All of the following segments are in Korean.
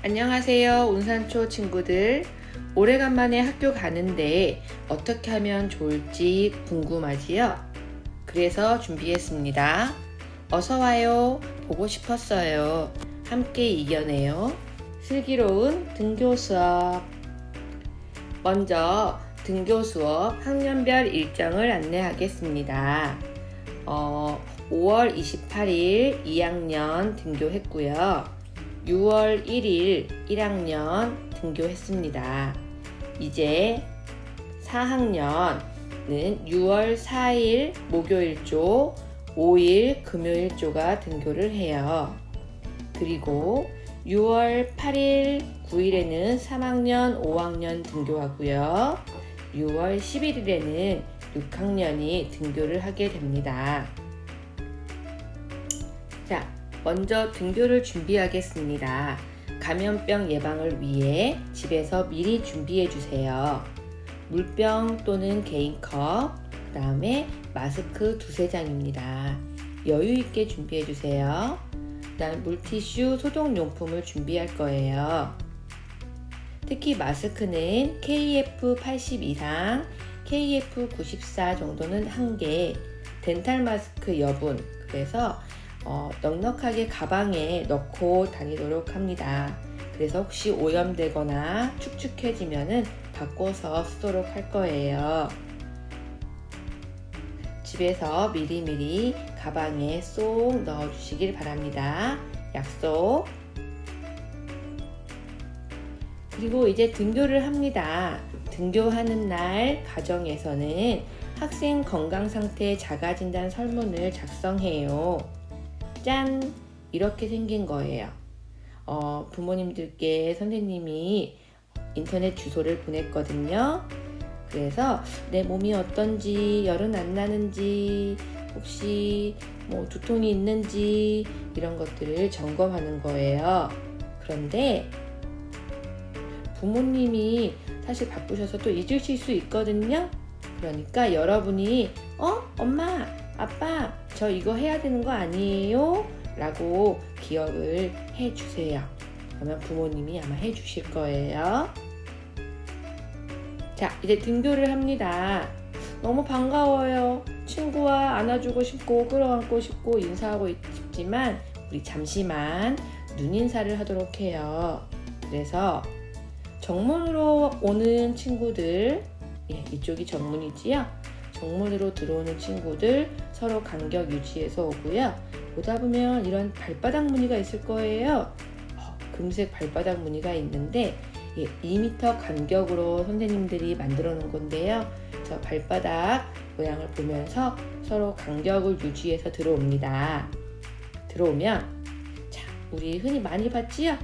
안녕하세요, 운산초 친구들. 오래간만에 학교 가는데 어떻게 하면 좋을지 궁금하지요? 그래서 준비했습니다. 어서와요. 보고 싶었어요. 함께 이겨내요. 슬기로운 등교 수업. 먼저 등교 수업 학년별 일정을 안내하겠습니다. 5월 28일 2학년 등교했고요. 6월 1일 1학년 등교했습니다. 이제 4학년은 6월 4일 목요일조, 5일 금요일조가 등교를 해요. 그리고 6월 8일 9일에는 3학년 5학년 등교하고요. 6월 11일에는 6학년이 등교를 하게 됩니다. 자, 먼저 등교를 준비하겠습니다. 감염병 예방을 위해 집에서 미리 준비해 주세요. 물병 또는 개인컵, 그 다음에 마스크 2~3장입니다. 여유 있게 준비해 주세요. 그 다음 물티슈, 소독용품을 준비할 거예요. 특히 마스크는 KF80 이상, KF94 정도는 1개, 덴탈 마스크 여분, 그래서 넉넉하게 가방에 넣고 다니도록 합니다. 그래서 혹시 오염되거나 축축해지면은 바꿔서 쓰도록 할 거예요. 집에서 미리미리 가방에 쏙 넣어주시길 바랍니다. 약속. 그리고 이제 등교를 합니다. 등교하는 날 가정에서는 학생 건강상태 자가진단 설문을 작성해요. 짠! 이렇게 생긴 거예요. 부모님들께 선생님이 인터넷 주소를 보냈거든요. 그래서 내 몸이 어떤지, 열은 안 나는지, 혹시 두통이 있는지 이런 것들을 점검하는 거예요. 그런데 부모님이 사실 바쁘셔서 또 잊으실 수 있거든요. 그러니까 여러분이 엄마, 아빠, 저 이거 해야 되는 거 아니에요? 라고 기억을 해주세요. 그러면 부모님이 아마 해주실 거예요. 자, 이제 등교를 합니다. 너무 반가워요. 친구와 안아주고 싶고 끌어안고 싶고 인사하고 싶지만 우리 잠시만 눈인사를 하도록 해요. 그래서 정문으로 오는 친구들, 이쪽이 정문이지요? 정문으로 들어오는 친구들 서로 간격 유지해서 오고요. 오다 보면 이런 발바닥 무늬가 있을 거예요. 금색 발바닥 무늬가 있는데 2m 간격으로 선생님들이 만들어 놓은 건데요. 저 발바닥 모양을 보면서 서로 간격을 유지해서 들어옵니다. 들어오면 자, 우리 흔히 많이 봤지요?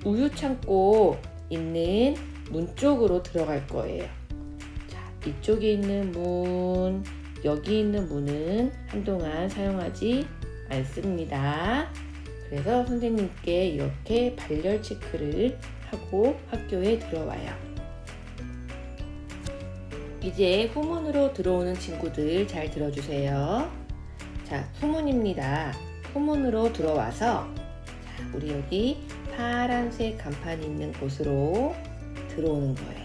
우유 창고 있는 문 쪽으로 들어갈 거예요. 자, 이쪽에 있는 문, 여기 있는 문은 한동안 사용하지 않습니다. 그래서 선생님께 이렇게 발열 체크를 하고 학교에 들어와요. 이제 후문으로 들어오는 친구들 잘 들어주세요. 자, 후문입니다. 후문으로 들어와서 자, 우리 여기 파란색 간판이 있는 곳으로 들어오는 거예요.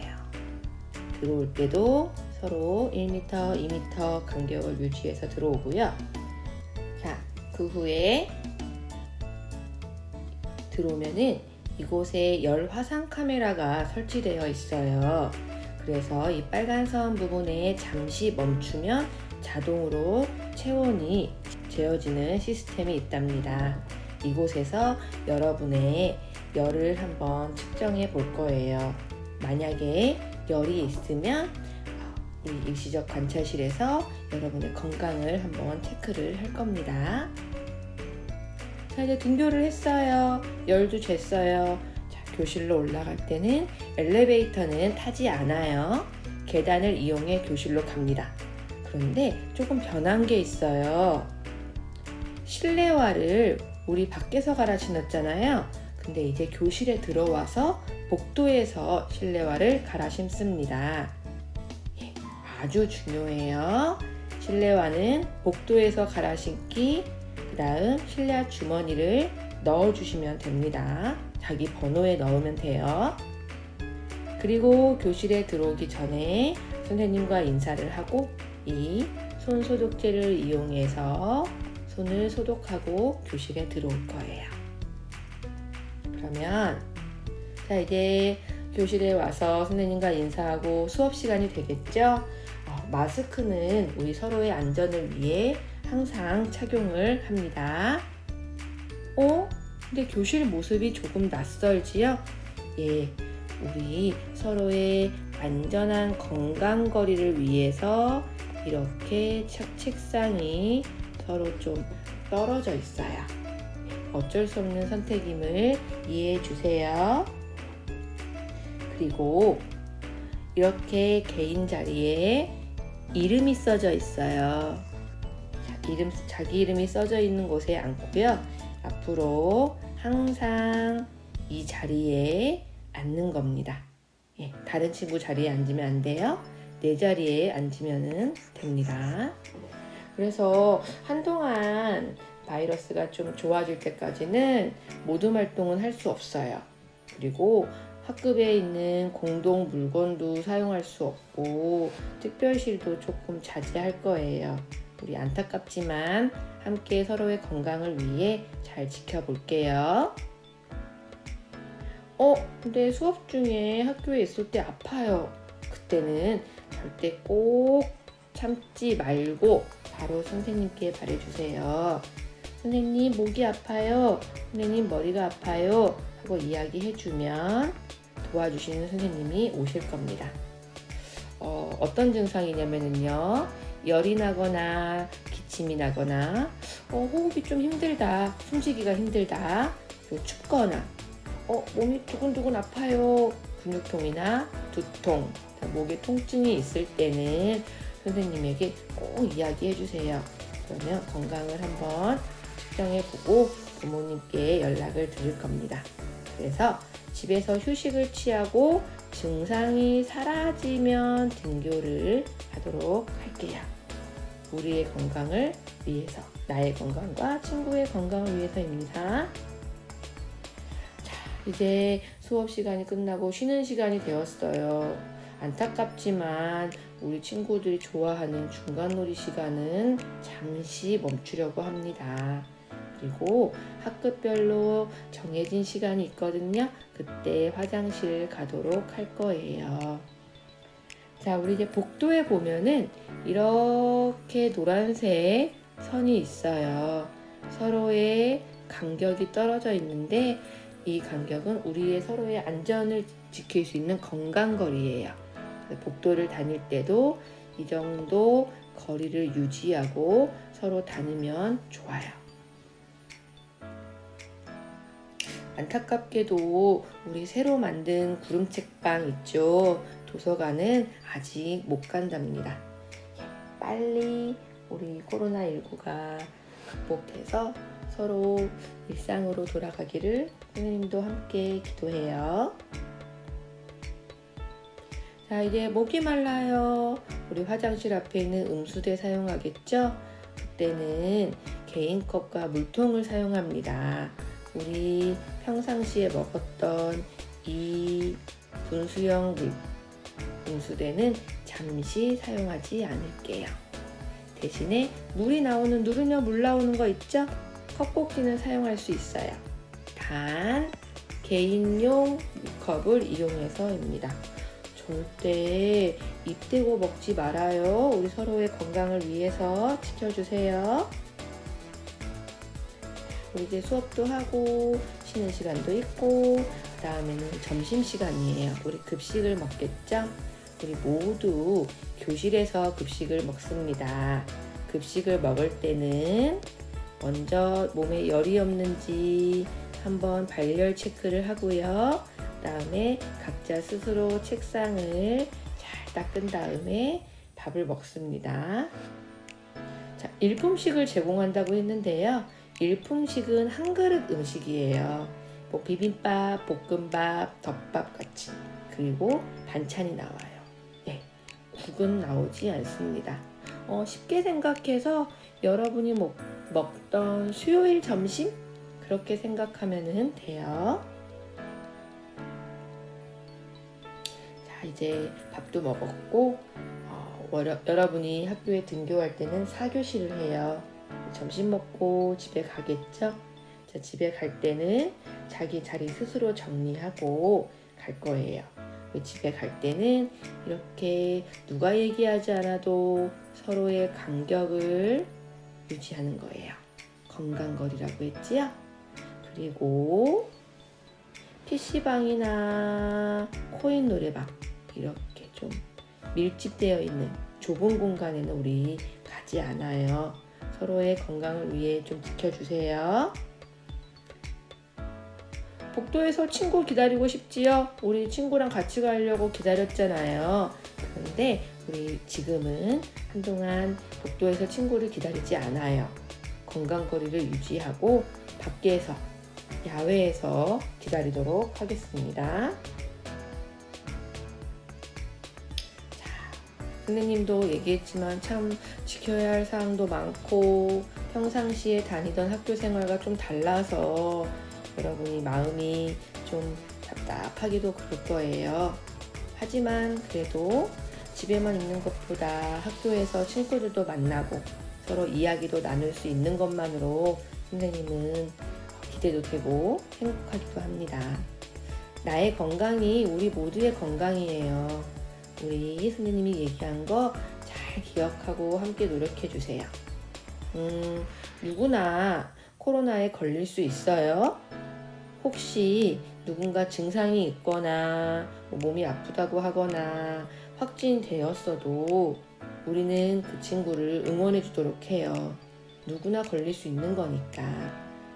들어올 때도 서로 1m, 2m 간격을 유지해서 들어오고요. 자, 그 후에 들어오면은 이곳에 열 화상 카메라가 설치되어 있어요. 그래서 이 빨간 선 부분에 잠시 멈추면 자동으로 체온이 재어지는 시스템이 있답니다. 이곳에서 여러분의 열을 한번 측정해 볼 거예요. 만약에 열이 있으면 우리 일시적 관찰실에서 여러분의 건강을 한번 체크를 할 겁니다. 자, 이제 등교를 했어요. 열도 쟀어요. 자, 교실로 올라갈 때는 엘리베이터는 타지 않아요. 계단을 이용해 교실로 갑니다. 그런데 조금 변한 게 있어요. 실내화를 우리 밖에서 갈아 신었잖아요. 근데 이제 교실에 들어와서 복도에서 실내화를 갈아 신습니다. 아주 중요해요. 실내화는 복도에서 갈아 신기, 그 다음 실내화 주머니를 넣어주시면 됩니다. 자기 번호에 넣으면 돼요. 그리고 교실에 들어오기 전에 선생님과 인사를 하고 이 손소독제를 이용해서 손을 소독하고 교실에 들어올 거예요. 그러면 자, 이제 교실에 와서 선생님과 인사하고 수업 시간이 되겠죠? 마스크는 우리 서로의 안전을 위해 항상 착용을 합니다. 근데 교실 모습이 조금 낯설지요? 예, 우리 서로의 안전한 건강거리를 위해서 이렇게 책상이 서로 좀 떨어져 있어요. 어쩔 수 없는 선택임을 이해해 주세요. 그리고 이렇게 개인 자리에 이름이 써져 있어요. 자기 이름이 써져 있는 곳에 앉고요. 앞으로 항상 이 자리에 앉는 겁니다. 예, 다른 친구 자리에 앉으면 안 돼요. 내 자리에 앉으면 됩니다. 그래서 한동안 바이러스가 좀 좋아질 때까지는 모둠 활동은 할 수 없어요. 그리고 학급에 있는 공동 물건도 사용할 수 없고 특별실도 조금 자제할 거예요. 우리 안타깝지만 함께 서로의 건강을 위해 잘 지켜볼게요. 근데 수업 중에 학교에 있을 때 아파요. 그때는 절대 꼭 참지 말고 바로 선생님께 말해주세요. 선생님, 목이 아파요. 선생님, 머리가 아파요. 하고 이야기해주면 도와주시는 선생님이 오실 겁니다. 어떤 증상이냐면요, 열이 나거나 기침이 나거나 호흡이 좀 힘들다, 숨쉬기가 힘들다, 그리고 춥거나 몸이 두근두근 아파요, 근육통이나 두통, 목에 통증이 있을 때는 선생님에게 꼭 이야기해 주세요. 그러면 건강을 한번 측정해 보고 부모님께 연락을 드릴 겁니다. 그래서 집에서 휴식을 취하고 증상이 사라지면 등교를 하도록 할게요. 우리의 건강을 위해서, 나의 건강과 친구의 건강을 위해서입니다. 자, 이제 수업 시간이 끝나고 쉬는 시간이 되었어요. 안타깝지만 우리 친구들이 좋아하는 중간놀이 시간은 잠시 멈추려고 합니다. 그리고 학급별로 정해진 시간이 있거든요. 그때 화장실 가도록 할 거예요. 자, 우리 이제 복도에 보면은 이렇게 노란색 선이 있어요. 서로의 간격이 떨어져 있는데 이 간격은 우리의 서로의 안전을 지킬 수 있는 건강거리예요. 복도를 다닐 때도 이 정도 거리를 유지하고 서로 다니면 좋아요. 안타깝게도 우리 새로 만든 구름책방 있죠. 도서관은 아직 못 간답니다. 빨리 우리 코로나19가 극복돼서 서로 일상으로 돌아가기를 선생님도 함께 기도해요. 자, 이제 목이 말라요. 우리 화장실 앞에 있는 음수대 사용하겠죠? 그때는 개인컵과 물통을 사용합니다. 우리 평상시에 먹었던 이 분수형 음수대는 잠시 사용하지 않을게요. 대신에 물이 나오는 누르면 물 나오는 거 있죠? 컵꼭지는 사용할 수 있어요. 단 개인용 컵을 이용해서입니다. 절대 입 대고 먹지 말아요. 우리 서로의 건강을 위해서 지켜주세요. 우리 이제 수업도 하고 쉬는 시간도 있고 그 다음에는 점심시간이에요. 우리 급식을 먹겠죠? 우리 모두 교실에서 급식을 먹습니다. 급식을 먹을 때는 먼저 몸에 열이 없는지 한번 발열 체크를 하고요. 그 다음에 각자 스스로 책상을 잘 닦은 다음에 밥을 먹습니다. 자, 일품식을 제공한다고 했는데요. 일품식은 한 그릇 음식이에요. 뭐 비빔밥, 볶음밥, 덮밥 같이. 그리고 반찬이 나와요. 네, 국은 나오지 않습니다. 쉽게 생각해서 여러분이 먹던 수요일 점심? 그렇게 생각하면 돼요. 이제 밥도 먹었고 여러분이 학교에 등교할 때는 4교시를 해요. 점심 먹고 집에 가겠죠? 자, 집에 갈 때는 자기 자리 스스로 정리하고 갈 거예요. 집에 갈 때는 이렇게 누가 얘기하지 않아도 서로의 간격을 유지하는 거예요. 건강거리라고 했지요? 그리고 PC방이나 코인 노래방 이렇게 좀 밀집되어 있는 좁은 공간에는 우리 가지 않아요. 서로의 건강을 위해 좀 지켜주세요. 복도에서 친구 기다리고 싶지요? 우리 친구랑 같이 가려고 기다렸잖아요. 그런데 우리 지금은 한동안 복도에서 친구를 기다리지 않아요. 건강거리를 유지하고 밖에서, 야외에서 기다리도록 하겠습니다. 자, 선생님도 얘기했지만 참 지켜야 할 사항도 많고 평상시에 다니던 학교 생활과 좀 달라서 여러분이 마음이 좀 답답하기도 그럴 거예요. 하지만 그래도 집에만 있는 것보다 학교에서 친구들도 만나고 서로 이야기도 나눌 수 있는 것만으로 선생님은 기대도 되고 행복하기도 합니다. 나의 건강이 우리 모두의 건강이에요. 우리 선생님이 얘기한 거 잘 기억하고 함께 노력해 주세요. 누구나 코로나에 걸릴 수 있어요. 혹시 누군가 증상이 있거나 몸이 아프다고 하거나 확진되었어도 우리는 그 친구를 응원해 주도록 해요. 누구나 걸릴 수 있는 거니까.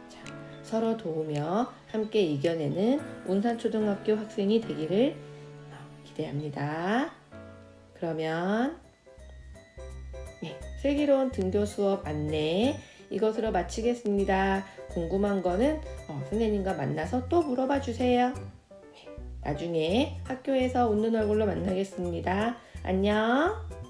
자, 서로 도우며 함께 이겨내는 운산초등학교 학생이 되기를 기대합니다. 그러면 슬기로운 등교 수업 안내 이것으로 마치겠습니다. 궁금한 거는 선생님과 만나서 또 물어봐 주세요. 나중에 학교에서 웃는 얼굴로 만나겠습니다. 안녕.